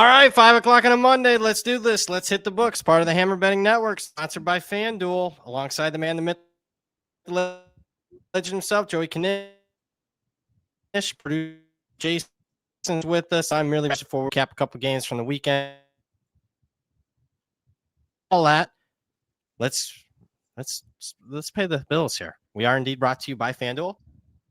All right, 5 o'clock on a Monday. Let's do this. Let's hit the books. Part of the Hammer Betting Network, sponsored by FanDuel, alongside the man, the myth, the legend himself, Joey Knish. Producer Jason's with us. I'm merely rushing forward, cap a couple games from the weekend. All that. Let's pay the bills here. We are indeed brought to you by FanDuel.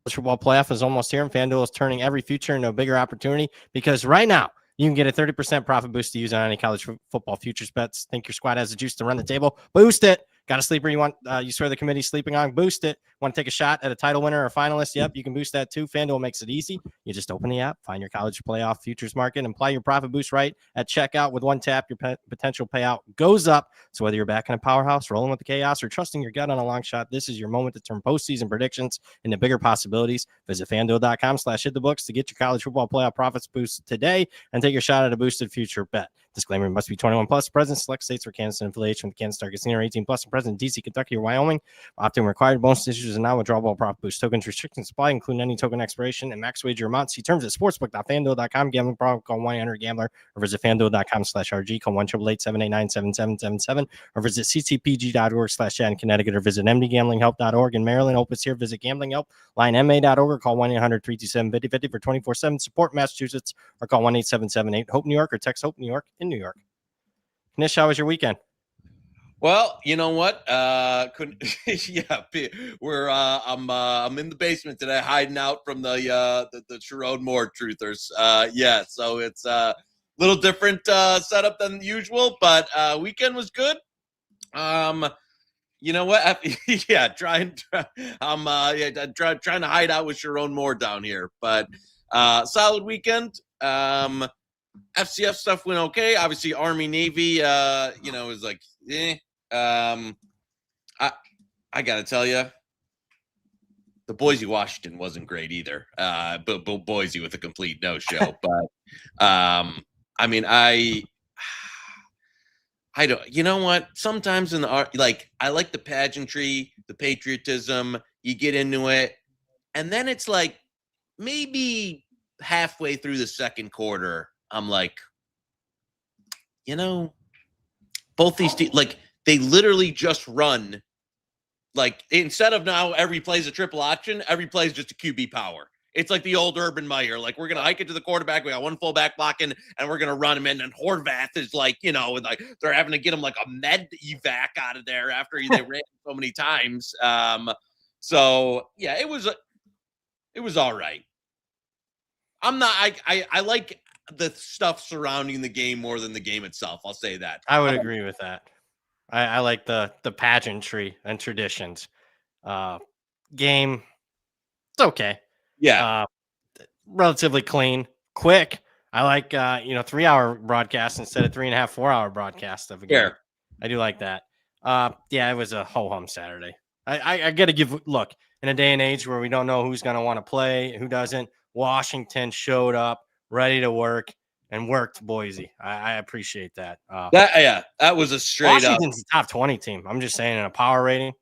The football playoff is almost here, and FanDuel is turning every future into a bigger opportunity because right now, you can get a 30% profit boost to use on any college football futures bets. Think your squad has the juice to run the table? Boost it. Got a sleeper you swear the committee's sleeping on? Boost it. Want to take a shot at a title winner or finalist? Yep, you can boost that too. FanDuel makes it easy. You just open the app, find your college playoff futures market, and apply your profit boost right at checkout. With one tap, your potential payout goes up. So whether you're backing a powerhouse, rolling with the chaos, or trusting your gut on a long shot, this is your moment to turn postseason predictions into bigger possibilities. Visit FanDuel.com/hitthebooks to get your college football playoff profits boost today and take your shot at a boosted future bet. Disclaimer: must be 21 plus. Present select states where Kansas and affiliation with Kansas Star Casino 18 plus. And present DC, Kentucky, or Wyoming. Opt-in required. Bonus issues and non-withdrawable profit boost tokens. Restrictions apply, including any token expiration and max wager amount. See terms at sportsbook.fanduel.com. Gambling problem? Call 1-800-GAMBLER or visit FanDuel.com/RG. Call 1-888-789-7777 or visit ccpg.org/chat in Connecticut or visit mdgamblinghelp.org in Maryland. Opus here. Visit Gambling Help line ma.org or call 1-800-327-5050 for 24/7 support. Massachusetts or call 1-877-8-HOPE New York or text HOPE New York in New York. Knish, how was your weekend? Well, you know what? I'm in the basement today, hiding out from the Sherrod Moore truthers. So it's a little different setup than usual, but weekend was good. You know what? Trying to hide out with Sherrod Moore down here, but solid weekend. FCF stuff went okay. Obviously, Army Navy, was like, I gotta tell you, the Boise Washington wasn't great either. But Boise with a complete no-show. But I don't. You know what? Sometimes in the art, I like the pageantry, the patriotism. You get into it, and then it's like maybe halfway through the second quarter, I'm like, both these teams, they literally just run, instead of now every play is a triple option, every play is just a QB power. It's like the old Urban Meyer, we're going to hike it to the quarterback. We got one fullback blocking, and we're going to run him in. And Horvath is they're having to get him a med evac out of there after they ran so many times. It was all right. I like the stuff surrounding the game more than the game itself. I'll say that. I would agree with that. I like the pageantry and traditions. Game, it's okay. Yeah. Relatively clean, quick. I like 3-hour broadcast instead of 3.5, 4-hour broadcast of a game. Sure. I do like that. It was a ho-hum Saturday. I got to look, in a day and age where we don't know who's going to want to play, who doesn't, Washington showed up, ready to work, and worked Boise. I appreciate that. That was a straight Washington's a top 20 team. I'm just saying in a power rating.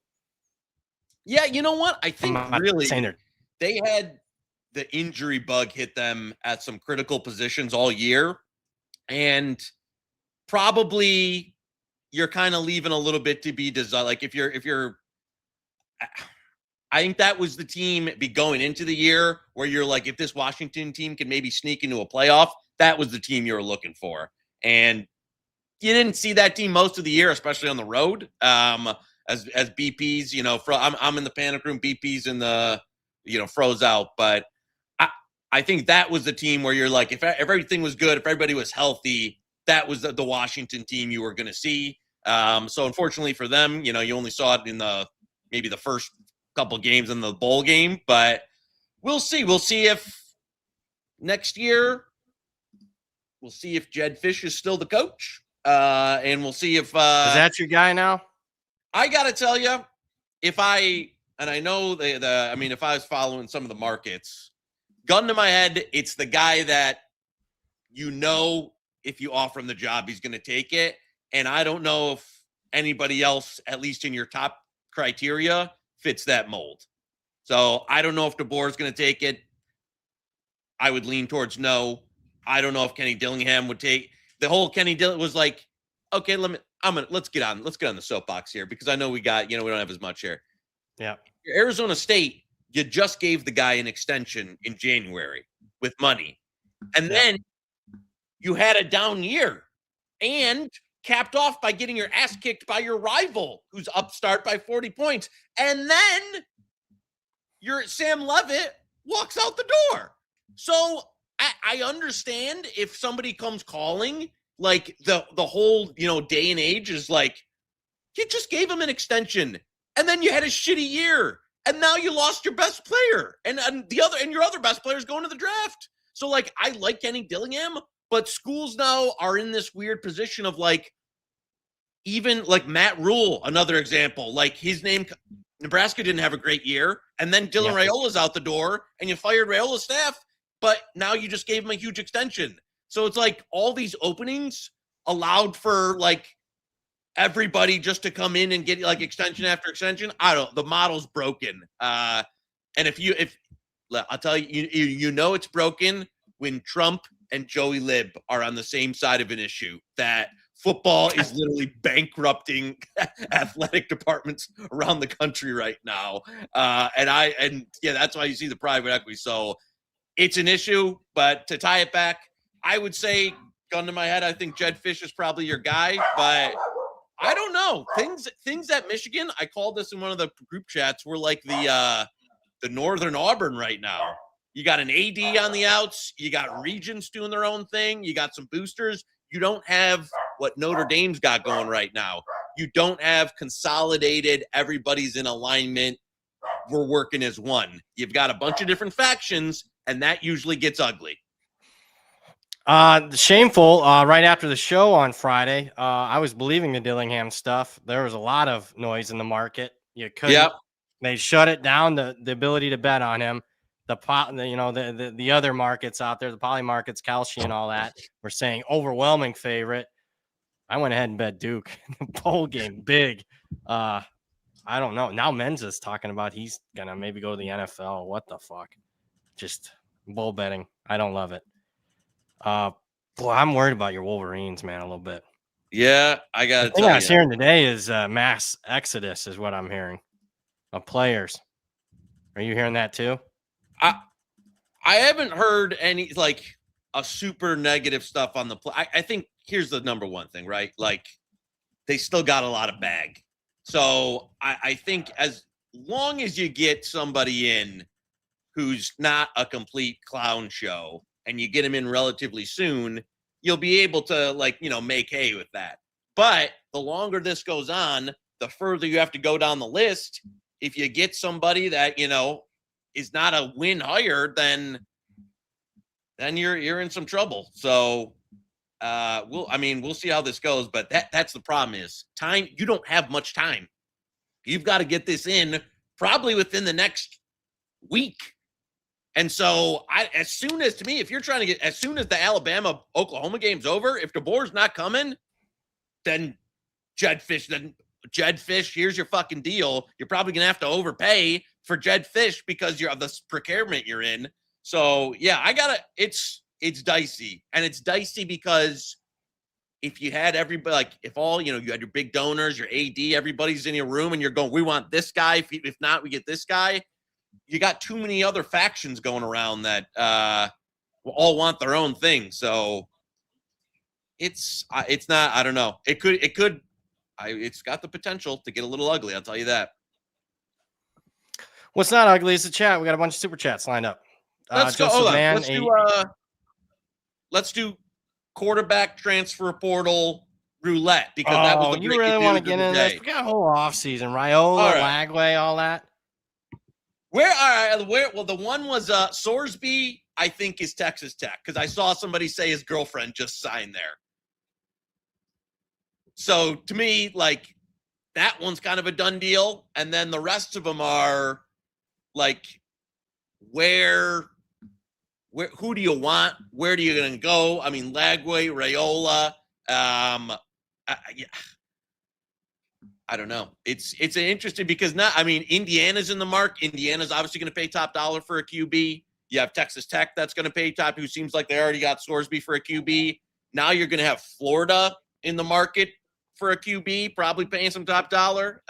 Yeah, you know what? I think really they had the injury bug hit them at some critical positions all year. And probably you're kind of leaving a little bit to be desired. I think that was the team going into the year where you're like, if this Washington team can maybe sneak into a playoff, that was the team you were looking for. And you didn't see that team most of the year, especially on the road. As BP's, I'm in the panic room, BP's in the, froze out. But I think that was the team where you're like, if everything was good, if everybody was healthy, that was the Washington team you were going to see. So unfortunately for them, you only saw it in maybe the first couple games in the bowl game, but we'll see. We'll see if next year, if Jed Fish is still the coach, and we'll see if is that your guy now? I gotta tell you, if I was following some of the markets, gun to my head, it's the guy that if you offer him the job, he's going to take it. And I don't know if anybody else, at least in your top criteria, fits that mold. So I don't know if DeBoer is going to take it. I would lean towards no. I don't know if Kenny Dillingham would take. the whole Kenny Dillon was like, okay, let's get on the soapbox here because I know we don't have as much here. Yeah. Arizona State, you just gave the guy an extension in January with money. And then you had a down year and capped off by getting your ass kicked by your rival who's upstart by 40 points. And then your Sam Levitt walks out the door. So I understand if somebody comes calling, like the whole, day and age is like, you just gave him an extension and then you had a shitty year and now you lost your best player and your other best player is going to the draft. So like, I like Kenny Dillingham, but schools now are in this weird position of like, even like Matt Rule, another example, like his name, Nebraska didn't have a great year. And then Dylan Raiola's out the door and you fired Raiola's staff, but now you just gave him a huge extension. So it's like all these openings allowed for like everybody just to come in and get like extension after extension. The model's broken. And I'll tell you, it's broken when Trump and Joey Lib are on the same side of an issue that football is literally bankrupting athletic departments around the country right now. That's why you see the private equity. So it's an issue, but to tie it back, I would say, gun to my head, I think Jed Fish is probably your guy, but I don't know. Things at Michigan, I called this in one of the group chats, were like the Northern Auburn right now. You got an AD on the outs. You got Regents doing their own thing. You got some boosters. You don't have what Notre Dame's got going right now. You don't have consolidated, everybody's in alignment, we're working as one. You've got a bunch of different factions, and that usually gets ugly. Shameful. Right after the show on Friday, I was believing the Dillingham stuff. There was a lot of noise in the market. You couldn't. Yep. They shut it down. The ability to bet on him. The other markets out there, the poly markets, Kalshi and all that, were saying overwhelming favorite. I went ahead and bet Duke in the bowl game, big. I don't know. Now Menza's talking about he's gonna maybe go to the NFL. What the fuck? Just bull betting. I don't love it. Boy, I'm worried about your Wolverines, man, a little bit. Yeah, I got to tell you. The thing I was hearing today is mass exodus is what I'm hearing of players. Are you hearing that too? I haven't heard any like a super negative stuff on the play. I think here's the number one thing, right? Like they still got a lot of bag. So I think as long as you get somebody in who's not a complete clown show and you get him in relatively soon, you'll be able to make hay with that. But the longer this goes on, the further you have to go down the list. If you get somebody that, is not a win hire, then you're in some trouble. So we'll see how this goes, but that's the problem is time. You don't have much time. You've got to get this in probably within the next week. And so as soon as the Alabama Oklahoma game's over, if DeBoer's not coming, then Jed Fish, here's your fucking deal. You're probably going to have to overpay for Jed Fish because you're of the procurement you're in. So yeah, it's dicey. And it's dicey because if you had everybody, you had your big donors, your AD, everybody's in your room and you're going, we want this guy. If not, we get this guy. You got too many other factions going around that all want their own thing. So it's not, I don't know. It's got the potential to get a little ugly. I'll tell you that. What's not ugly is the chat. We got a bunch of super chats lined up. Let's go. Hold on. Let's do quarterback transfer portal roulette because that was the you really want to get in this? We got a whole off season. Raiola, Lagway, all that. Well, the one was Sorsby, I think, is Texas Tech because I saw somebody say his girlfriend just signed there. So to me, that one's kind of a done deal. And then the rest of them are who do you want? Where do you going to go? I mean, Lagway, Raiola. I don't know. It's an interesting because Indiana's in the mark. Indiana's obviously going to pay top dollar for a QB. You have Texas Tech that's going to pay top, who seems like they already got Sorsby for a QB. Now you're going to have Florida in the market for a QB, probably paying some top dollar.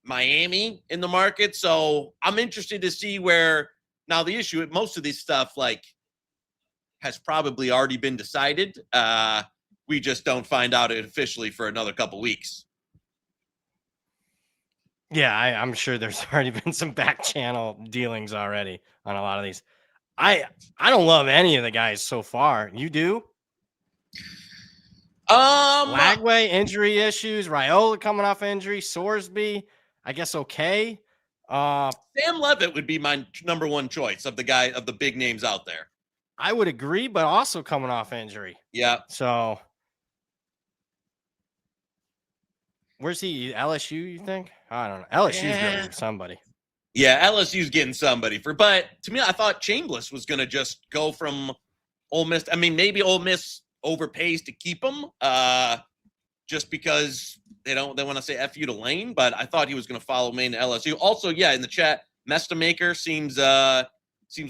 Miami in the market. So I'm interested to see where now the issue, most of this stuff like has probably already been decided. We just don't find out it officially for another couple weeks. Yeah, I'm sure there's already been some back channel dealings already on a lot of these. I don't love any of the guys so far. You do? Lagway injury issues, Raiola coming off injury, Sorsby, I guess okay. Sam Levitt would be my number one choice of the big names out there. I would agree, but also coming off injury. Yeah. So where's he? LSU, you think? I don't know. LSU's getting somebody. Yeah, LSU's getting somebody but to me, I thought Chambliss was gonna just go from Ole Miss. I mean, maybe Ole Miss overpays to keep him, just because they want to say F you to Lane, but I thought he was gonna follow Maine to LSU. Also, yeah, in the chat, Mestamaker seems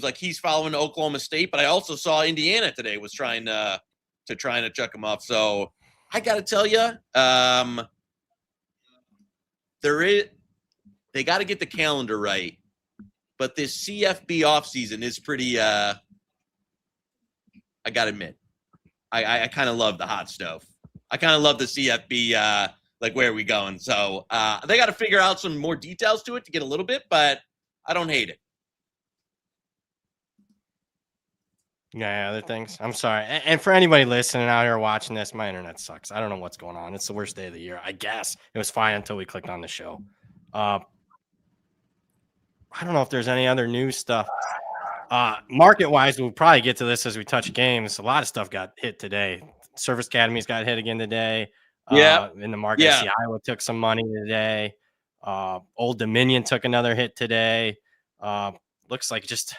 like he's following Oklahoma State, but I also saw Indiana today was trying to chuck him off. So I got to tell you, they got to get the calendar right, but this CFB offseason is pretty. I got to admit, I kind of love the hot stove. I kind of love the CFB. Like, where are we going? So they got to figure out some more details to it to get a little bit, but I don't hate it. Yeah, other things. I'm sorry. And for anybody listening out here watching this, my internet sucks. I don't know what's going on. It's the worst day of the year. I guess it was fine until we clicked on the show. I don't know if there's any other news stuff. Market-wise, we'll probably get to this as we touch games. A lot of stuff got hit today. Service Academies got hit again today. In the market, I see Iowa took some money today. Old Dominion took another hit today. Looks like just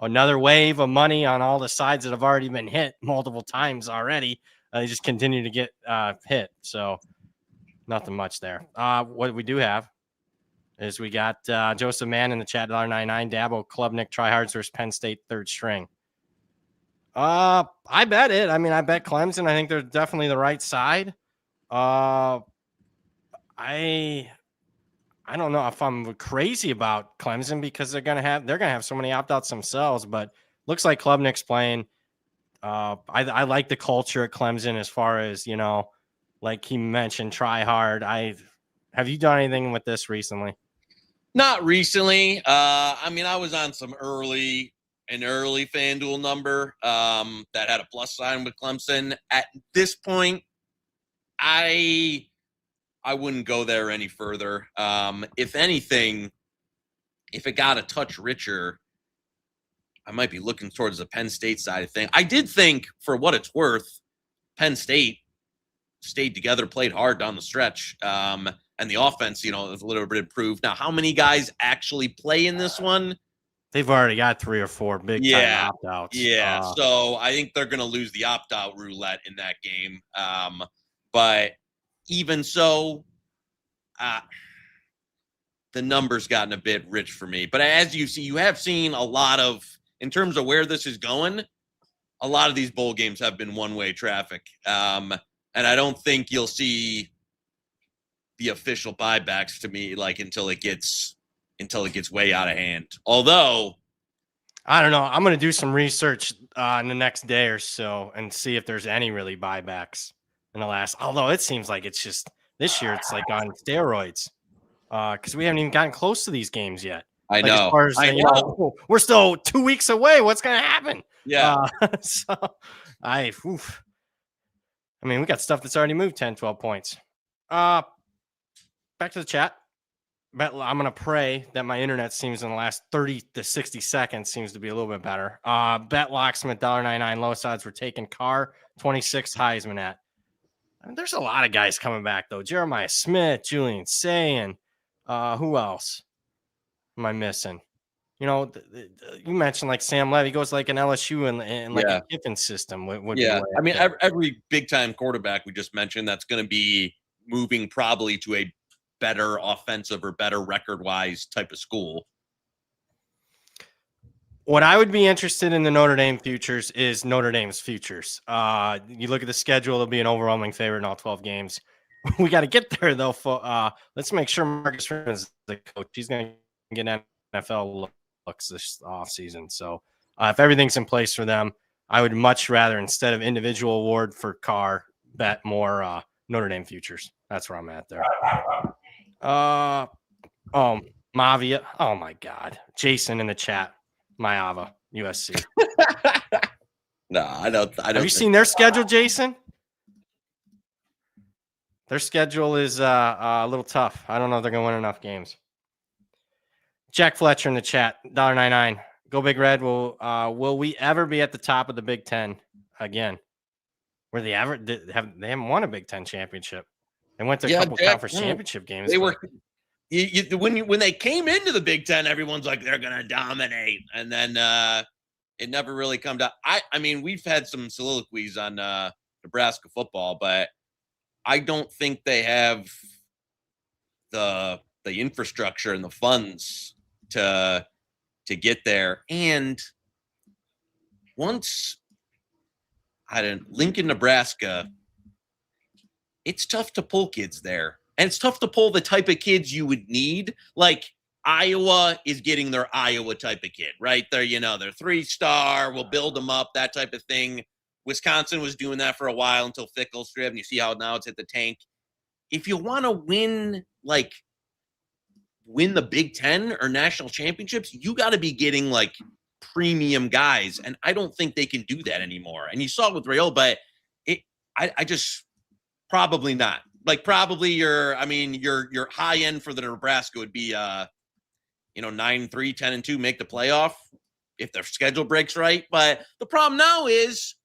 another wave of money on all the sides that have already been hit multiple times already. They just continue to get hit. So nothing much there. What we do have is we got Joseph Mann in the chat, $1.99. Dabo, Klubnik, Tryhards versus Penn State, third string. I bet it. I mean, I bet Clemson. I think they're definitely the right side. I don't know if I'm crazy about Clemson because they're gonna have so many opt-outs themselves, but looks like Klubnik's playing. I like the culture at Clemson as far as, like he mentioned, try hard. Have you done anything with this recently? Not recently. I mean, I was on an early FanDuel number that had a plus sign with Clemson. At this point, I wouldn't go there any further. If anything, if it got a touch richer, I might be looking towards the Penn State side of things. I did think, for what it's worth, Penn State stayed together, played hard down the stretch. And the offense, is a little bit improved. Now, how many guys actually play in this one? They've already got 3 or 4 big time opt-outs. Yeah. So I think they're going to lose the opt-out roulette in that game. But even so, the number's gotten a bit rich for me. But as you have seen a lot of, in terms of where this is going, a lot of these bowl games have been one-way traffic. And I don't think you'll see the official buybacks to me until it gets way out of hand. Although, I don't know. I'm going to do some research in the next day or so and see if there's any really buybacks in the last. Although it seems like it's just this year it's like on steroids because we haven't even gotten close to these games yet. I know. As far as, we're still 2 weeks away. What's going to happen? Yeah. I mean, we got stuff that's already moved 10, 12 points. Back to the chat. I'm going to pray that my internet seems in the last 30 to 60 seconds seems to be a little bit better. Bet Locksmith, $1.99. Lowest odds were taking Carr, 26 Heisman at. I mean, there's a lot of guys coming back, though. Jeremiah Smith, Julian Sayin. Who else am I missing? You mentioned like Sam Levy goes like an LSU and like a Kiffin system. I mean, every big-time quarterback we just mentioned that's going to be moving probably to a better offensive or better record-wise type of school. What I would be interested in the Notre Dame futures is Notre Dame's futures. You look at the schedule; they'll be an overwhelming favorite in all 12 games. We got to get there though. Let's make sure Marcus Freeman is the coach. He's going to get NFL looks this offseason. So if everything's in place for them, I would much rather, instead of individual award for Carr, bet more Notre Dame futures. That's where I'm at there. Mavia. Oh my God, Jason in the chat. Maava, USC. No, I don't. Have you seen their schedule, Jason? Their schedule is a little tough. I don't know if they're going to win enough games. Jack Fletcher in the chat, $1.99. Go Big Red. Will we ever be at the top of the Big Ten again? Where they haven't won a Big Ten championship. They went to a couple conference championship games. They were when they came into the Big Ten, everyone's like they're gonna dominate, and then it never really come down. I mean, we've had some soliloquies on Nebraska football, but I don't think they have the infrastructure and the funds to get there. And once Lincoln, Nebraska, it's tough to pull kids there. And it's tough to pull the type of kids you would need. Like Iowa is getting their Iowa type of kid, right? They're 3-star, we'll build them up, that type of thing. Wisconsin was doing that for a while until Fickle stripped, and you see how now it's hit the tank. If you want to win the Big Ten or national championships, you got to be getting premium guys. And I don't think they can do that anymore. And you saw it with Rayola, but I just probably not. Probably your high end for the Nebraska would be 9-3, 10-2, make the playoff if their schedule breaks right. But the problem now is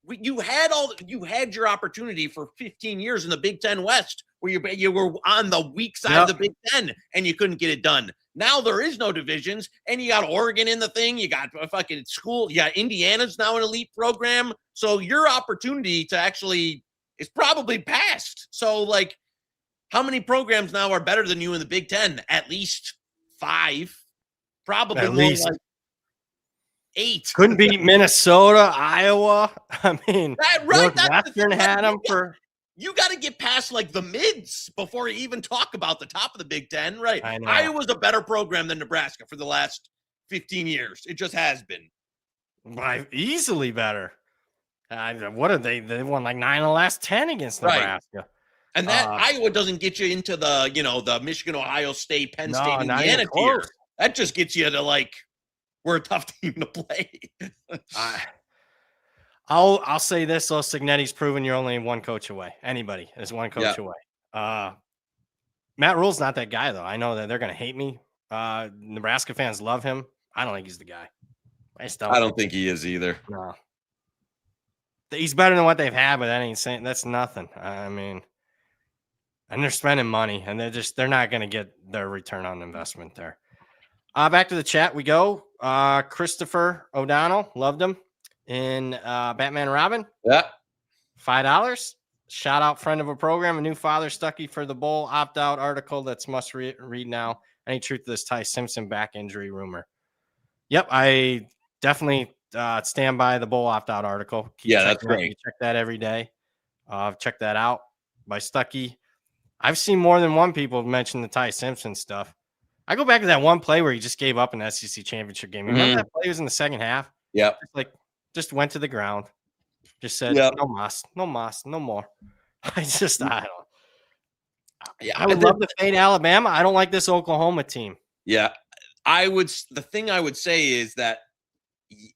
you had your opportunity for 15 years in the Big Ten West where you were on the weak side of the Big Ten and you couldn't get it done. Now there is no divisions, and you got Oregon in the thing. You got a fucking school. You got Indiana's now an elite program. So your opportunity to actually is probably past. So how many programs now are better than you in the Big Ten? At least 5, probably at more least 8. Couldn't beat Minnesota, Iowa. I mean, Northwestern had them for. You got to get past the mids before you even talk about the top of the Big Ten, right? I know. Iowa's a better program than Nebraska for the last 15 years. It just has been. Easily better. What are they? They won 9 of the last 10 against Nebraska. Right. And that Iowa doesn't get you into the Michigan, Ohio State, Penn State, Indiana tier. That just gets you to we're a tough team to play. I'll say this though, Signetti's proven you're only one coach away. Anybody is one coach away. Matt Rule's not that guy though. I know that they're gonna hate me. Nebraska fans love him. I don't think he's the guy. I don't think he is either. No. He's better than what they've had, but that ain't saying that's nothing. I mean, and they're spending money, and they're not going to get their return on investment there. Back to the chat we go. Christopher O'Donnell, loved him in Batman and Robin. Yeah, $5. Shout out, friend of a program, a new father, Stuckey for the bowl opt-out article that's must read now. Any truth to this Ty Simpson back injury rumor? Yep, I definitely stand by the bowl opt-out article. That's great. You check that every day. Check that out by Stuckey. I've seen more than one people mention the Ty Simpson stuff. I go back to that one play where he just gave up in the SEC championship game. Remember that play was in the second half? Yep. Just went to the ground. Just said, no more. I don't. Yeah, I would love to fade Alabama. I don't like this Oklahoma team. Yeah. The thing I would say is that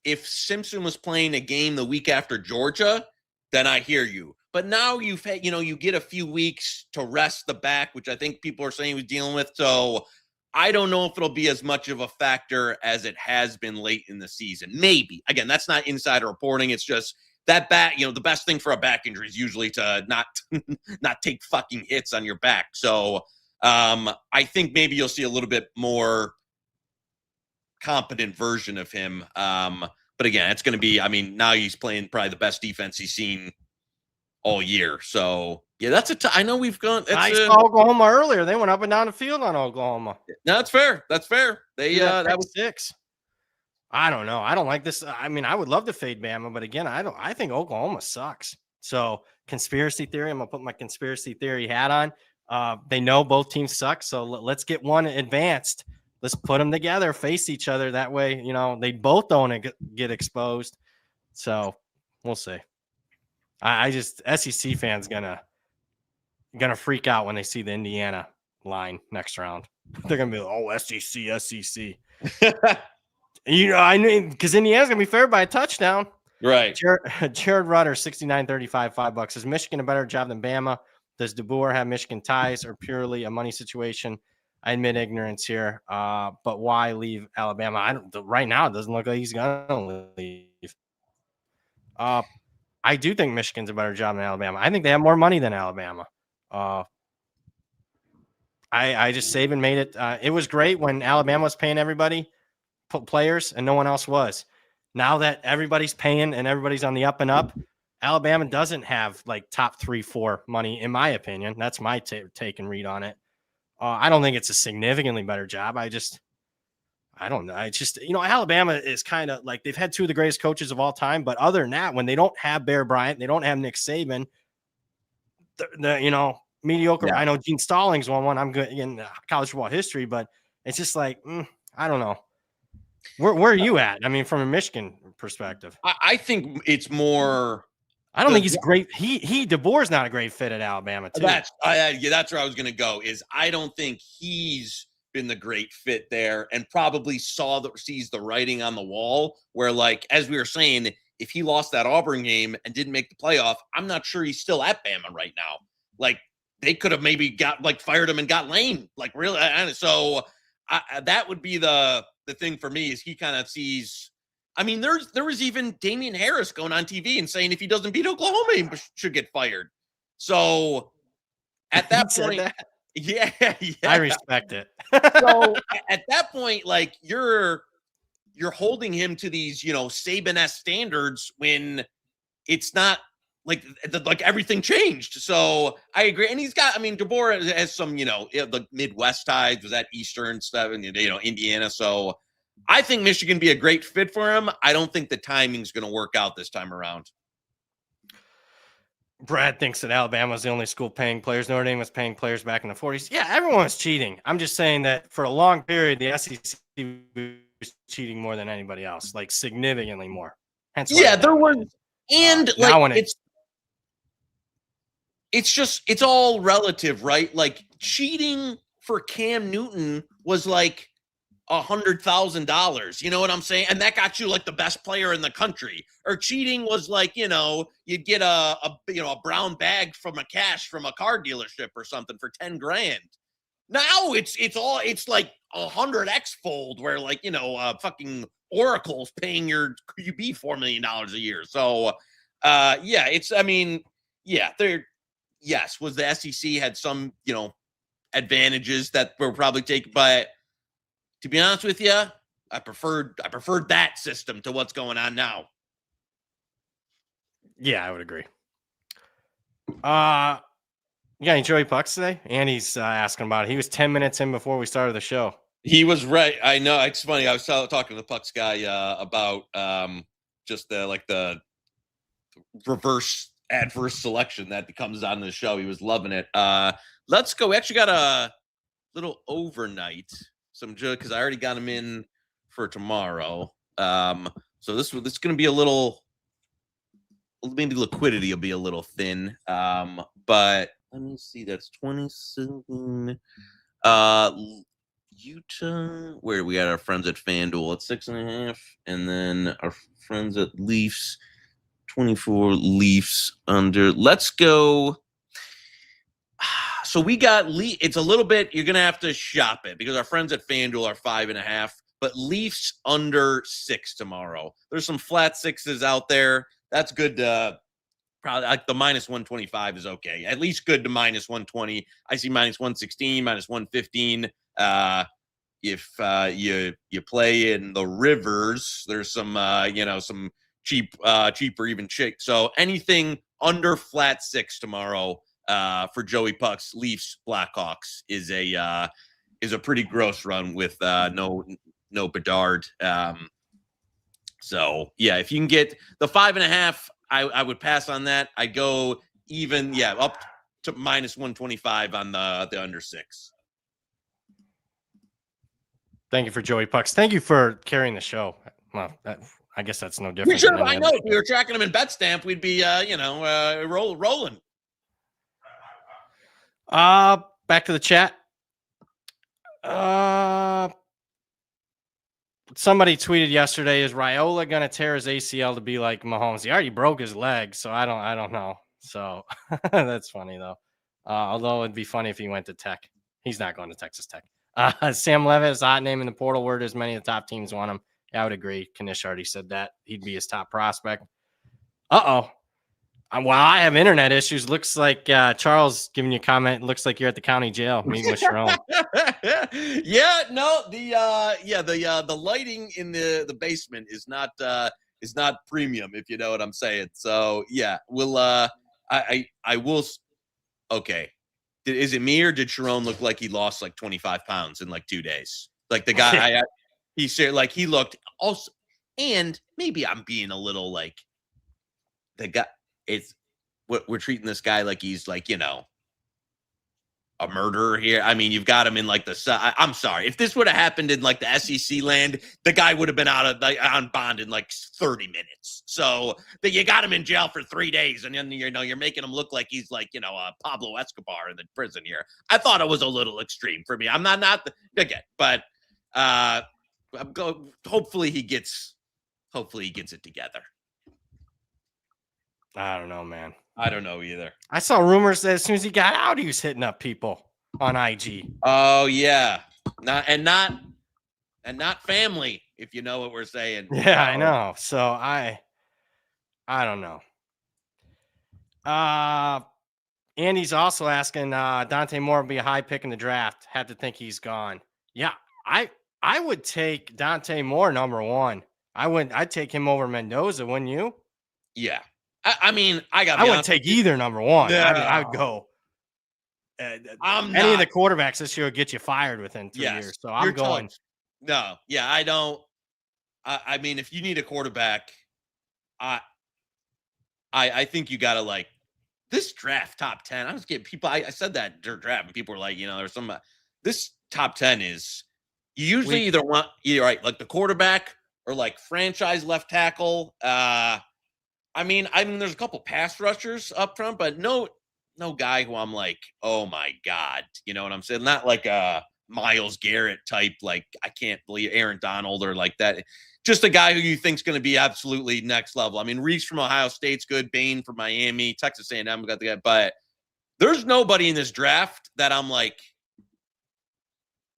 if Simpson was playing a game the week after Georgia, then I hear you. But now you've had, you get a few weeks to rest the back, which I think people are saying he was dealing with. So I don't know if it'll be as much of a factor as it has been late in the season. Maybe. Again, that's not insider reporting. It's just that back, the best thing for a back injury is usually to not take fucking hits on your back. So I think maybe you'll see a little bit more competent version of him. But again, it's going to be, now he's playing probably the best defense he's seen all year. So yeah, I know we've gone. I saw Oklahoma earlier. They went up and down the field on Oklahoma. No, that's fair. That's fair. That was 6. I don't know. I don't like this. I mean, I would love to fade Bama, but again, I think Oklahoma sucks. So conspiracy theory. I'm gonna put my conspiracy theory hat on. They know both teams suck, so let's get one advanced. Let's put them together, face each other. That way, they both don't get exposed. So we'll see. I just SEC fans gonna freak out when they see the Indiana line next round. They're gonna be like, oh, SEC. I knew because Indiana's gonna be favored by a touchdown. Right. Jared Rudder, 69.35, $5. Is Michigan a better job than Bama? Does DeBoer have Michigan ties or purely a money situation? I admit ignorance here, but why leave Alabama? Right now it doesn't look like he's gonna leave. I do think Michigan's a better job than Alabama. I think they have more money than Alabama. I just Saban made it. It was great when Alabama was paying everybody, players, and no one else was. Now that everybody's paying and everybody's on the up and up, Alabama doesn't have like top 3-4 money, in my opinion. That's my take and read on it. I don't think it's a significantly better job. I don't know. I just, Alabama is kind of like they've had two of the greatest coaches of all time. But other than that, when they don't have Bear Bryant, they don't have Nick Saban, mediocre. Yeah. I know Gene Stallings won one. I'm good in college football history, but it's just like, I don't know. Where are you at? I mean, from a Michigan perspective, I think it's more. I don't think he's great. DeBoer's not a great fit at Alabama, too. That's where I was going to go. Is I don't think he's been the great fit there, and probably sees the writing on the wall. Where, like, as we were saying, if he lost that Auburn game and didn't make the playoff, I'm not sure he's still at Bama right now. Like, they could have maybe fired him and got Lane. Like, really, so that would be the thing for me is he kind of sees. I mean, there was even Damian Harris going on TV and saying if he doesn't beat Oklahoma, he should get fired. So at that point, yeah, I respect it. So at that point, like you're holding him to these, Saban-esque standards when it's not like everything changed. So I agree. And he's got, DeBoer has some, the Midwest ties, was that Eastern stuff and, Indiana. So I think Michigan be a great fit for him. I don't think the timing's going to work out this time around. Brad thinks that Alabama was the only school paying players. Notre Dame was paying players back in the 40s. Yeah, everyone was cheating. I'm just saying that for a long period, the SEC was cheating more than anybody else, like significantly more. Hence there was. And it's all relative, right? Like cheating for Cam Newton was like $100,000. You know what I'm saying? And that got you like the best player in the country. Or cheating was like, you'd get a brown bag from a car dealership or something for 10 grand. Now it's like 100x fold where like, fucking Oracle's paying your QB $4 million a year. So was the SEC had some, advantages that were probably taken, but to be honest with you, I preferred that system to what's going on now. Yeah, I would agree. You got any Joey Pucks today? Andy's asking about it. He was 10 minutes in before we started the show. He was right. I know. It's funny. I was talking to the Pucks guy about just the reverse adverse selection that comes on the show. He was loving it. Let's go. We actually got a little overnight. Because I already got him in for tomorrow. So this is going to be a little, maybe liquidity will be a little thin. But let me see. That's 27. Utah. Where we got our friends at FanDuel at 6.5, and then our friends at Leafs 24. Leafs under. Let's go. So we got it's a little bit, you're going to have to shop it because our friends at FanDuel are 5.5, but Leafs under 6 tomorrow. There's some flat sixes out there. That's good to probably like the -125 is okay. At least good to -120. I see -116, -115. If you play in the rivers, there's some, some cheaper even chick. So anything under flat 6 tomorrow. For Joey Pucks, Leafs, Blackhawks is a pretty gross run with no Bedard. So yeah, if you can get the 5.5, I would pass on that. I'd go even, up to minus 125 on the under 6. Thank you for Joey Pucks. Thank you for carrying the show. Well, I guess that's no different. We should have. I know if we were tracking them in BetStamp, we'd be rolling. Back to the chat. Somebody tweeted yesterday, is Raiola going to tear his ACL to be like Mahomes? He already broke his leg, so I don't know. So that's funny though. Although it'd be funny if he went to Tech. He's not going to Texas Tech. Sam Levitt is a hot name in the portal word as many of the top teams want him. Yeah, I would agree. Knish already said that. He'd be his top prospect. Well, I have internet issues. Looks like Charles giving you a comment. Looks like you're at the county jail meeting with Sharon. The lighting in the basement is not premium, if you know what I'm saying. So yeah, we'll I will. Okay, is it me or did Sharon look like he lost like 25 pounds in like 2 days? Like the guy, he said like he looked also, and maybe I'm being a little like the guy. It's what we're treating this guy like he's like, a murderer here. I mean, you've got him in like I'm sorry. If this would have happened in like the SEC land, the guy would have been on bond in like 30 minutes. So that you got him in jail for 3 days, and then you're making him look like he's like Pablo Escobar in the prison here. I thought it was a little extreme for me. I'm not again, but hopefully he gets it together. I don't know, man. I don't know either. I saw rumors that as soon as he got out, he was hitting up people on IG. Oh yeah, not family, if you know what we're saying. Yeah, I know. So I don't know. Andy's also asking Dante Moore will be a high pick in the draft. Have to think he's gone. Yeah, I would take Dante Moore number 1. I'd take him over Mendoza, wouldn't you? Yeah. I mean, I wouldn't take either number 1. No. I would go. Any of the quarterbacks this year will get you fired within 3 years. So I'm going. Tough. No, yeah, I don't. I mean, if you need a quarterback, I think you got to like this draft top 10. I was getting people. I said that draft, and people were like, there's some. This top 10 is you usually either right like the quarterback or like franchise left tackle. I mean, there's a couple pass rushers up front, but no guy who I'm like, oh my God, you know what I'm saying? Not like a Myles Garrett type, like I can't believe Aaron Donald or like that. Just a guy who you think's going to be absolutely next level. I mean, Reese from Ohio State's good, Bain from Miami, Texas A&M got the guy, but there's nobody in this draft that I'm like,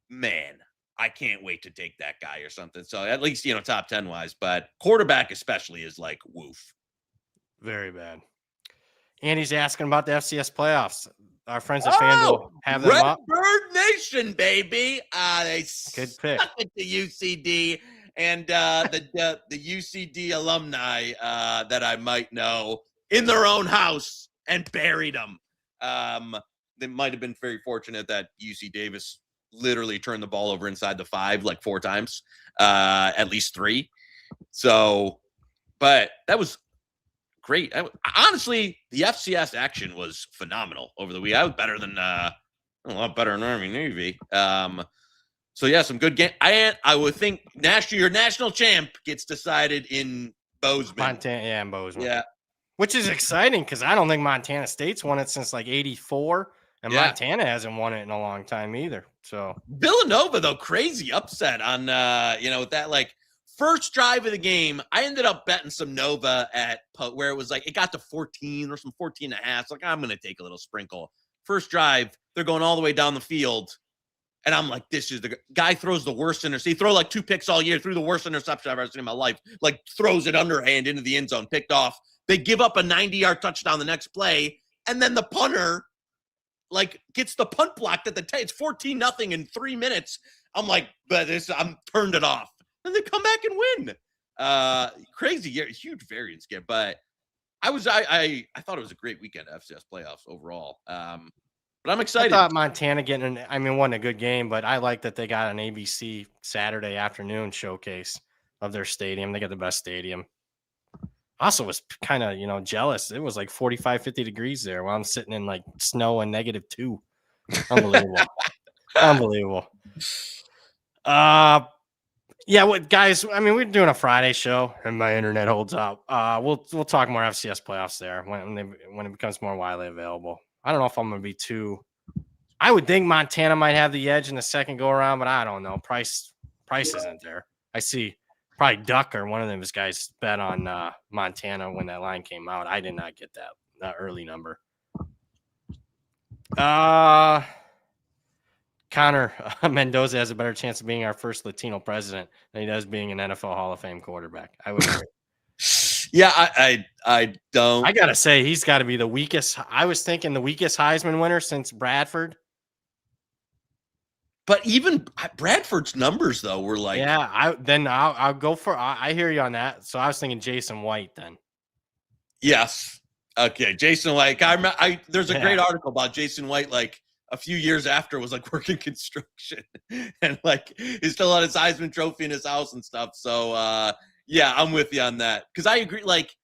man, I can't wait to take that guy or something. So at least top 10 wise, but quarterback especially is like woof. Very bad. Andy's asking about the FCS playoffs. Our friends at FanDuel have them up. Bird Nation, baby. They good pick. Stuck it to UCD and the UCD alumni that I might know in their own house and buried them. They might have been very fortunate that UC Davis literally turned the ball over inside the 5 like 4 times, at least 3. So, but that was great. Honestly, the FCS action was phenomenal over the week. I was better than a lot better than Army Navy. So yeah, some good game. I would think your national champ gets decided in Bozeman. Montana, yeah, in Bozeman. Yeah, which is exciting because I don't think Montana State's won it since like '84, and Montana hasn't won it in a long time either. So Villanova though, crazy upset on with that like. First drive of the game, I ended up betting some Nova at where it was like it got to 14 or some 14 and a half. So like I'm going to take a little sprinkle. First drive, they're going all the way down the field. And I'm like, this is the guy throws the worst interception. He throw like 2 picks all year, threw the worst interception I've ever seen in my life. Like throws it underhand into the end zone, picked off. They give up a 90-yard touchdown the next play. And then the punter like gets the punt blocked at the it's 14-0 in 3 minutes. I'm like, but I'm turned it off. And they come back and win. Crazy, huge variance game. But I thought it was a great weekend of FCS playoffs overall. But I'm excited. I thought Montana wasn't a good game, but I like that they got an ABC Saturday afternoon showcase. of their stadium. They got the best stadium. Also was kind of, jealous. It was like 45, 50 degrees there while I'm sitting in like snow and -2. Unbelievable. Unbelievable. Yeah, what guys, I mean, we're doing a Friday show and my internet holds up. We'll talk more FCS playoffs there when it becomes more widely available. I don't know if I'm going to be I would think Montana might have the edge in the second go around, but I don't know. Price isn't there. I see probably Duck or one of those guys bet on Montana when that line came out. I did not get that early number. Connor Mendoza has a better chance of being our first Latino president than he does being an NFL Hall of Fame quarterback. I would agree. Yeah, I don't. I gotta say he's got to be the weakest. I was thinking the weakest Heisman winner since Bradford. But even Bradford's numbers though were like, yeah. I'll go for. I hear you on that. So I was thinking Jason White then. Yes. Okay, Jason White. There's a great article about Jason White like a few years after was like working construction and like he's still on his Heisman trophy in his house and stuff. So yeah, I'm with you on that because I agree. Like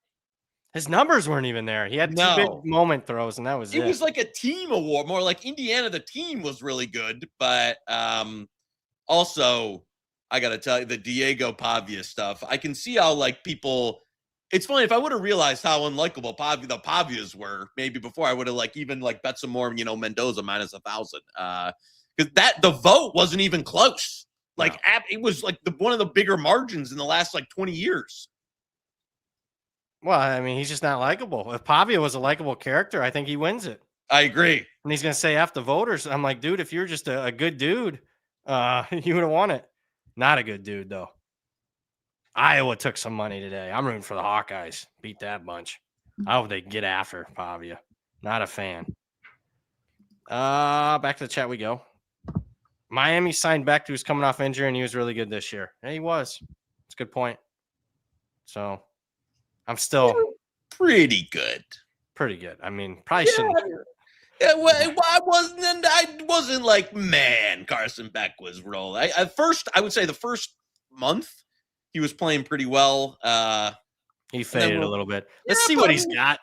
his numbers weren't even there. He had two big moment throws, and that was it. It was like a team award, more like Indiana. The team was really good, but also I got to tell you the Diego Pavia stuff. I can see how like people. It's funny if I would have realized how unlikable the Pavias were maybe before I would have like even like bet some more, Mendoza minus 1,000. Because the vote wasn't even close. Like it was like one of the bigger margins in the last like 20 years. Well, I mean, he's just not likable. If Pavia was a likable character, I think he wins it. I agree. And he's going to say F the voters. I'm like, dude, if you're just a good dude, you would have won it. Not a good dude, though. Iowa took some money today. I'm rooting for the Hawkeyes. Beat that bunch. I hope they get after Pavia. Not a fan. Back to the chat we go. Miami signed Beck, who's coming off injury, and he was really good this year. Yeah, he was. It's a good point. So I'm still pretty good. Pretty good. I mean, probably shouldn't. Yeah, well, I wasn't like, man, Carson Beck was rolling. At first, I would say the first month, he was playing pretty well. He faded a little bit. Let's see what he's got.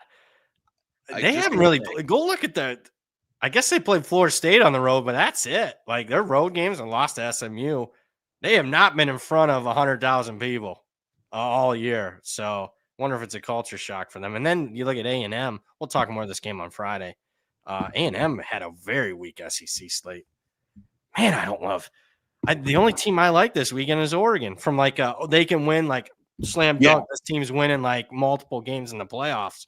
They haven't really go look at that. I guess they played Florida State on the road, but that's it. Like their road games and lost to SMU. They have not been in front of 100,000 people all year. So wonder if it's a culture shock for them. And then you look at A&M. We'll talk more of this game on Friday. A&M had a very weak SEC slate. Man, I don't love. The only team I like this weekend is Oregon. From like they can win like slam dunk. Yeah. This team's winning like multiple games in the playoffs.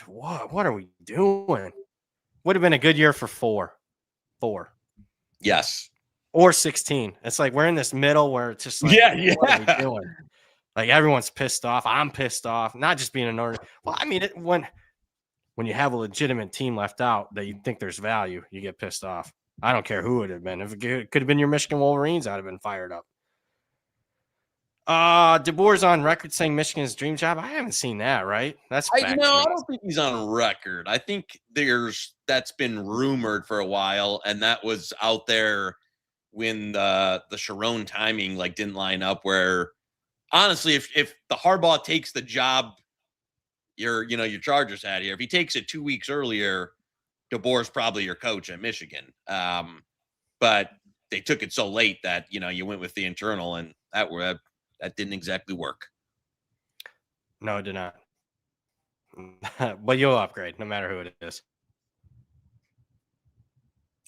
What are we doing? Would have been a good year for four. Yes. Or 16. It's like we're in this middle where it's just like, what are we doing? Like everyone's pissed off. I'm pissed off. Not just being an order. Well, I mean, when you have a legitimate team left out that you think there's value, you get pissed off. I don't care who it had been. If it could have been your Michigan Wolverines, I'd have been fired up. DeBoer's on record saying Michigan's dream job. I haven't seen that, right? That's I don't think he's on record. I think that's been rumored for a while, and that was out there when the Sharon timing like didn't line up. Where honestly, if the Harbaugh takes the job, your Chargers had here. If he takes it 2 weeks earlier, DeBoer's probably your coach at Michigan. But they took it so late that you went with the internal, and that didn't exactly work. No, it did not. But you'll upgrade no matter who it is.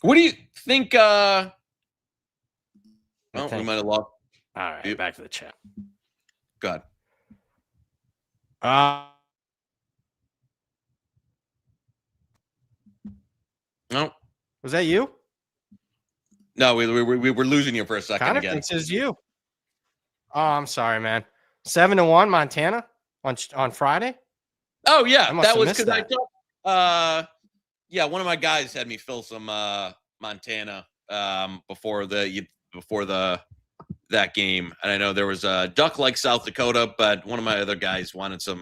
What do you think? We might have lost. All right, back to the chat. Go ahead. No. Was that you? No, we were losing you for a second Connor again. Thinks it's you. Oh, I'm sorry, man. 7-1 Montana on Friday. Oh yeah, that was because I thought. One of my guys had me fill some Montana before that game, and I know there was a Duck like South Dakota, but one of my other guys wanted some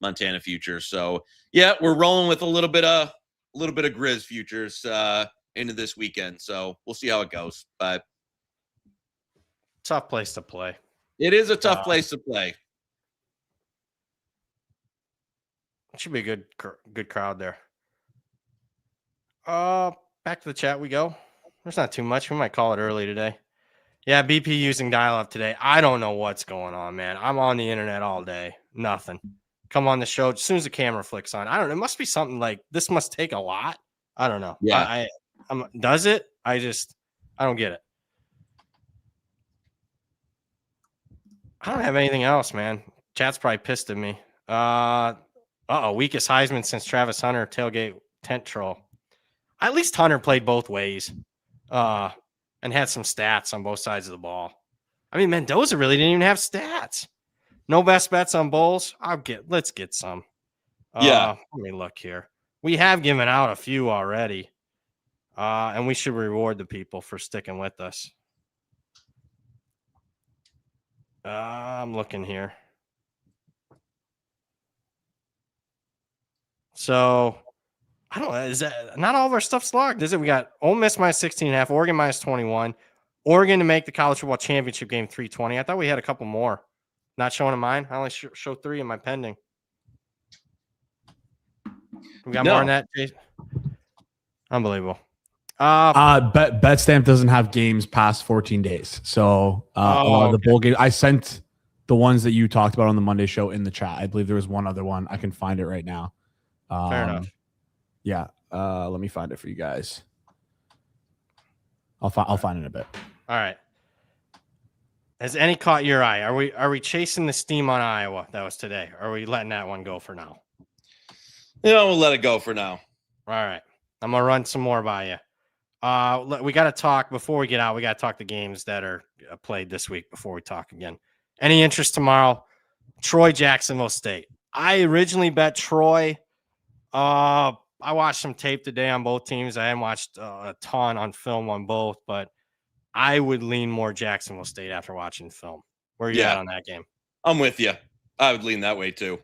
Montana futures. So yeah, we're rolling with a little bit of Grizz futures into this weekend. So we'll see how it goes, but tough place to play. It is a tough place to play. It should be a good crowd there. Back to the chat we go. There's not too much. We might call it early today. Yeah, BP using dial-up today. I don't know what's going on, man. I'm on the internet all day. Nothing. Come on the show as soon as the camera flicks on. I don't know. It must be something like this must take a lot. I don't know. Yeah. Does it? I don't get it. I don't have anything else, man. Chat's probably pissed at me. Weakest Heisman since Travis Hunter tailgate tent troll. At least Hunter played both ways. And had some stats on both sides of the ball. I mean, Mendoza really didn't even have stats. No best bets on bowls. Let's get some. Let me look here. We have given out a few already. And we should reward the people for sticking with us. I'm looking here. So I don't know. Is that not all of our stuff's logged? Is it? We got Ole Miss minus 16.5, Oregon minus 21, Oregon to make the college football championship game 320. I thought we had a couple more. Not showing in mine. I only show 3 in my pending. We got more than that, Jason? Unbelievable. BetStamp doesn't have games past 14 days. So the bowl game, I sent the ones that you talked about on the Monday show in the chat. I believe there was one other one. I can find it right now. Fair enough. Yeah. Let me find it for you guys. I'll find it in a bit. All right. Has any caught your eye? Are we chasing the steam on Iowa? That was today. Or are we letting that one go for now? We'll let it go for now. All right. I'm going to run some more by you. We got to talk before we get out. We got to talk the games that are played this week before we talk again. Any interest tomorrow? Troy, Jacksonville State. I originally bet Troy. I watched some tape today on both teams. I haven't watched a ton on film on both, but I would lean more Jacksonville State after watching film. Where are you at on that game? I'm with you. I would lean that way too.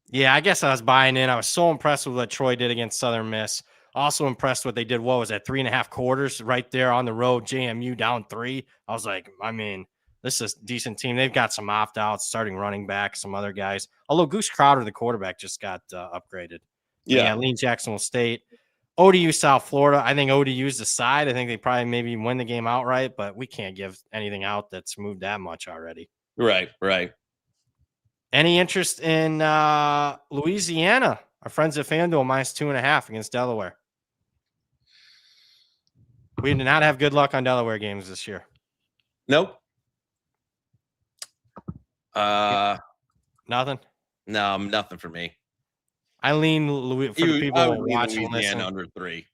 Yeah, I guess I was buying in. I was so impressed with what Troy did against Southern Miss. Also impressed what they did. What was that? 3.5 quarters right there on the road. JMU down 3. I was like, I mean, this is a decent team. They've got some opt-outs, starting running back, some other guys. Although Goose Crowder, the quarterback, just got upgraded. Yeah, lean Jacksonville State. ODU, South Florida. I think ODU's the side. I think they probably maybe win the game outright, but we can't give anything out that's moved that much already. Right. Any interest in Louisiana? Our friends at FanDuel minus 2.5 against Delaware. We did not have good luck on Delaware games this year. Nope. Nothing? No, nothing for me. I lean for the people watching and listening. Under 3.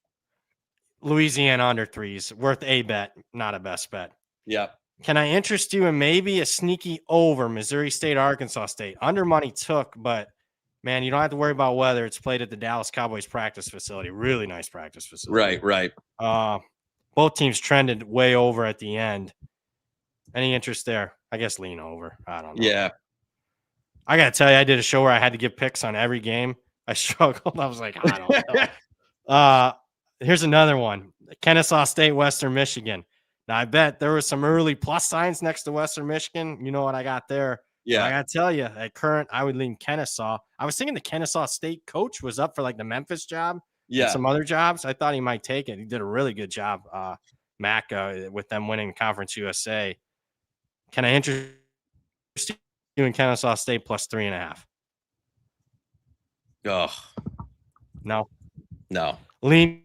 Louisiana under 3 is worth a bet, not a best bet. Yep. Can I interest you in maybe a sneaky over Missouri State, Arkansas State? Under money took, but man, you don't have to worry about weather. It's played at the Dallas Cowboys practice facility. Really nice practice facility. Right. Both teams trended way over at the end. Any interest there? I guess lean over. I don't know. Yeah. I got to tell you, I did a show where I had to give picks on every game. I struggled. I was like, I don't know. Here's another one. Kennesaw State, Western Michigan. Now, I bet there was some early plus signs next to Western Michigan. You know what I got there? Yeah. But I got to tell you, at current, I would lean Kennesaw. I was thinking the Kennesaw State coach was up for like the Memphis job. Yeah. And some other jobs. I thought he might take it. He did a really good job, Mac, with them winning Conference USA. Can I interest you in Kennesaw State plus 3.5? Oh. No. Lean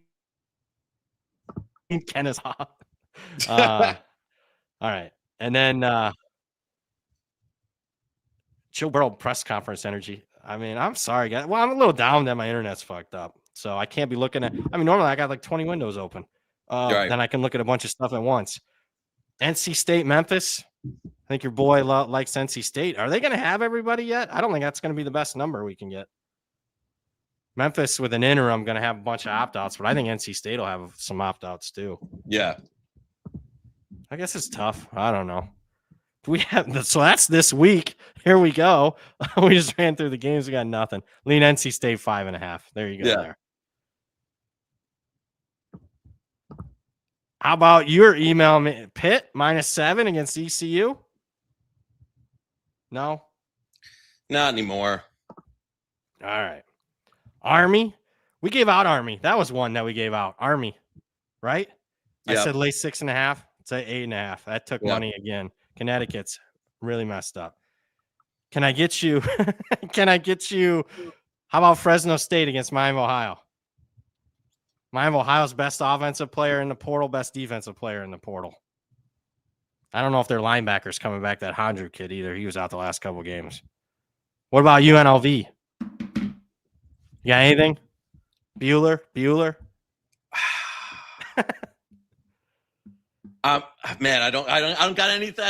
Kennesaw. All right. And then Joe Burrow press conference energy. I mean, I'm sorry, guys. Well, I'm a little down that my internet's fucked up. So I can't be looking at – I mean, normally I got like 20 windows open. Right. Then I can look at a bunch of stuff at once. NC State, Memphis. I think your boy likes NC State. Are they going to have everybody yet? I don't think that's going to be the best number we can get. Memphis with an interim going to have a bunch of opt-outs, but I think NC State will have some opt-outs too. Yeah. I guess it's tough. I don't know. So that's this week. Here we go. We just ran through the games. We got nothing. Lean NC State 5.5. There you go. Yeah. There. How about your email Pitt -7 against ECU? No? Not anymore. All right. Army. We gave out Army. That was one that we gave out. Army, right? I Yep. said lay 6.5. Say 8.5. That took Yep. money again. Connecticut's really messed up. Can I get you? Can I get you? How about Fresno State against Miami of Ohio? Miami of Ohio's best offensive player in the portal, best defensive player in the portal. I don't know if their linebacker's coming back, that Hondru kid either. He was out the last couple games. What about UNLV? You got anything? Bueller? Man, I don't got anything.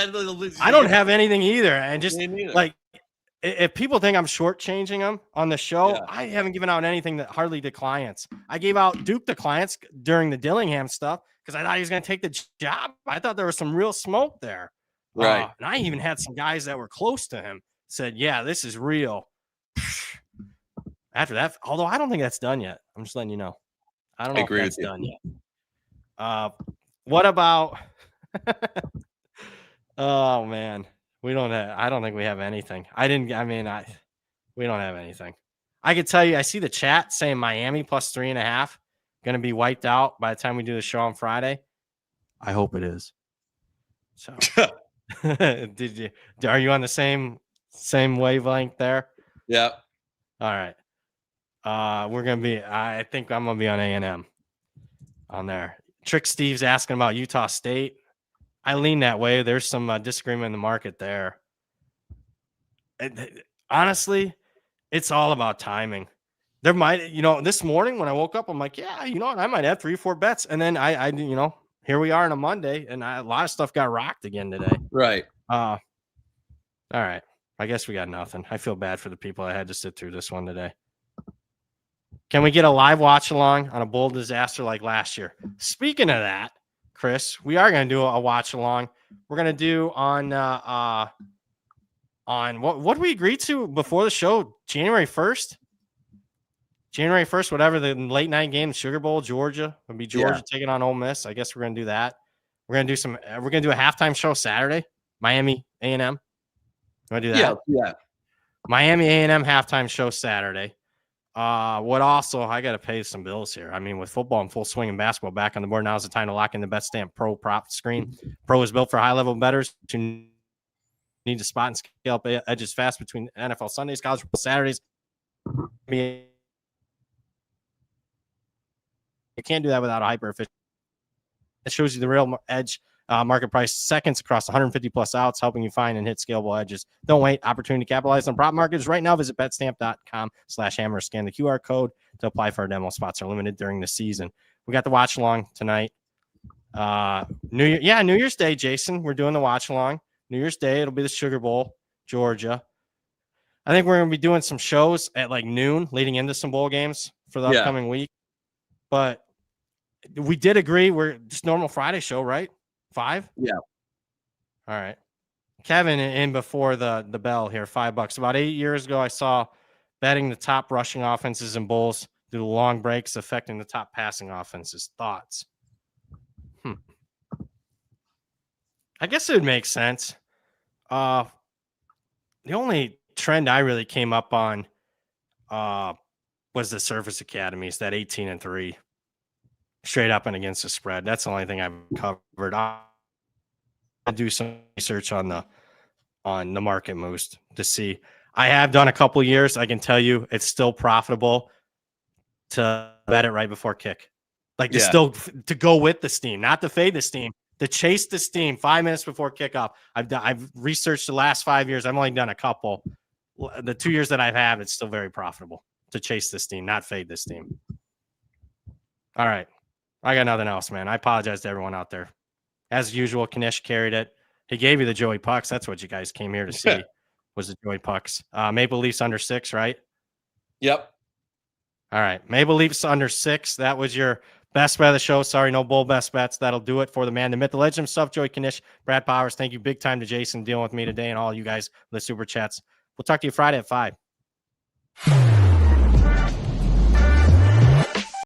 I don't have anything either. And just Me neither. like, if people think I'm shortchanging them on the show, Yeah. I haven't given out anything that hardly to clients. I gave out Duke to clients during the Dillingham stuff because I thought he was going to take the job. I thought there was some real smoke there. Right. And I even had some guys that were close to him said, yeah, this is real. After that, although I don't think that's done yet. I'm just letting you know. I don't know if that's done yet. What about oh man, we don't have, I don't think we have anything. We don't have anything. I could tell you, I see the chat saying Miami plus 3.5 going to be wiped out by the time we do the show on Friday. I hope it is. So are you on the same wavelength there? Yeah. All right. I think I'm going to be on A&M on there. Trick Steve's asking about Utah State. I lean that way. There's some disagreement in the market there. Honestly, it's all about timing. There might, this morning when I woke up, I'm like, yeah, I might have 3 or 4 bets. And then I here we are on a Monday and a lot of stuff got rocked again today. Right. All right. I guess we got nothing. I feel bad for the people that had to sit through this one today. Can we get a live watch along on a bowl disaster like last year? Speaking of that, Chris, we are going to do a watch along. We're going to do on what we agreed to before the show, January 1st. January 1st, whatever the late night game, Sugar Bowl, Georgia. Would be Georgia taking on Ole Miss. I guess we're going to do that. We're going to do a halftime show Saturday, Miami A&M. You want to do that? Yeah. Miami A&M halftime show Saturday. What also, I got to pay some bills here. I mean, with football in full swing and basketball back on the board, now's the time to lock in the BetStamp Pro prop screen. Pro is built for high-level bettors who need to spot and scale up edges fast between NFL Sundays, college football Saturdays. You can't do that without a hyper-efficient. It shows you the real edge market price seconds across 150 plus outs, helping you find and hit scalable edges. Don't wait. Opportunity to capitalize on prop markets right now. Visit betstamp.com/hammer. Scan the QR code to apply for our demo. Spots are limited during the season. We got the watch along tonight. New Year's Day, Jason. We're doing the watch along. New Year's Day, it'll be the Sugar Bowl, Georgia. I think we're going to be doing some shows at like noon leading into some bowl games for the upcoming week. But we did agree we're just normal Friday show, right? 5? Yeah. All right. Kevin in before the bell here, $5. About 8 years ago, I saw betting the top rushing offenses in bowls due to long breaks affecting the top passing offenses. Thoughts? I guess it would make sense. The only trend I really came up on was the Surface Academies, that 18-3. Straight up and against the spread. That's the only thing I've covered. I'll do some research on the market moves to see. I have done a couple years. I can tell you it's still profitable to bet it right before kick. Like to go with the steam, not to fade the steam, to chase the steam 5 minutes before kickoff. I've researched the last 5 years. I've only done a couple. The 2 years that I've had, it's still very profitable to chase the steam, not fade the steam. All right. I got nothing else, man. I apologize to everyone out there. As usual, Knish carried it. He gave you the Joey Pucks. That's what you guys came here to see, was the Joey Pucks. Maple Leafs under 6, right? Yep. All right. Maple Leafs under 6. That was your best bet of the show. Sorry, no bowl best bets. That'll do it for the man, the myth, the legend himself, Joey Knish, Brad Powers. Thank you big time to Jason dealing with me today and all you guys, the super chats. We'll talk to you Friday at 5.